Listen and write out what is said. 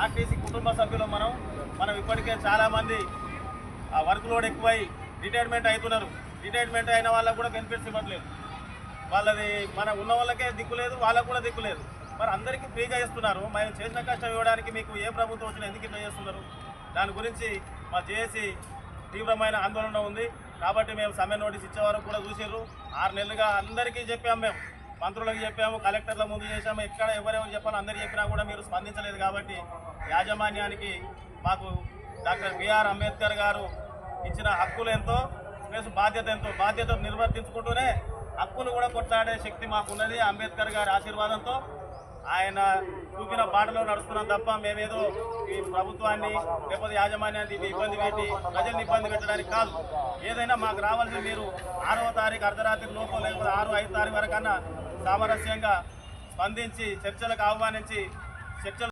RTC కుటుంబ సభ్యులు మనం ఇప్పటికే చాలామంది వర్క్ లోడ్ ఎక్కువై రిటైర్మెంట్ అవుతున్నారు. రిటైర్మెంట్ అయిన వాళ్ళకు కూడా బెనిఫిట్స్ ఇవ్వట్లేదు. వాళ్ళది మన ఉన్న వాళ్ళకే దిక్కులేదు, వాళ్ళకు కూడా దిక్కులేదు. మరి అందరికీ ఫ్రీగా ఇస్తున్నారు. మేము చేసిన కష్టం ఇవ్వడానికి మీకు ఏ ప్రభుత్వం వచ్చినా ఎందుకు ఇట్లా చేస్తున్నారు? దాని గురించి మా జేఏసీ తీవ్రమైన ఆందోళన ఉంది. కాబట్టి మేము సమ్మె నోటీస్ ఇచ్చే వరకు కూడా చూసారు. 6 నెలలుగా అందరికీ చెప్పాము, మేము మంత్రులకు చెప్పాము, కలెక్టర్ల ముందు చేసాము, ఎక్కడ ఎవరెవరు చెప్పాలో అందరికీ చెప్పినా కూడా మీరు స్పందించలేదు. కాబట్టి యాజమాన్యానికి మాకు డాక్టర్ బిఆర్ అంబేద్కర్ గారు ఇచ్చిన హక్కులు ఎంతో ప్లస్ బాధ్యత నిర్వర్తించుకుంటూనే హక్కులు కూడా కొట్లాడే శక్తి మాకున్నది. అంబేద్కర్ గారి ఆశీర్వాదంతో ఆయన చూపిన బాటలో నడుస్తున్నాం తప్ప మేమేదో ఈ ప్రభుత్వాన్ని లేకపోతే యాజమాన్యాన్ని ఇబ్బంది పెట్టి ప్రజల్ని ఇబ్బంది పెట్టడానికి కాదు. ఏదైనా మాకు రావాల్సింది మీరు 6వ తారీఖు అర్ధరాత్రి లోపల లేకపోతే 6, 5 తారీఖు వరకన్నా సామరస్యంగా స్పందించి చర్చలకు ఆహ్వానించి చర్చలు